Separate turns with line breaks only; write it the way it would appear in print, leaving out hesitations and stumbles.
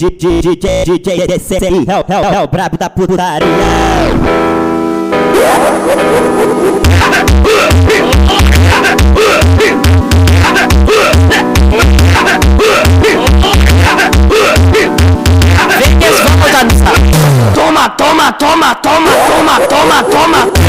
DJ DCI é o brabo da putaria.
Vem que eles vão dançar. Toma, toma, toma, toma, toma, toma, toma.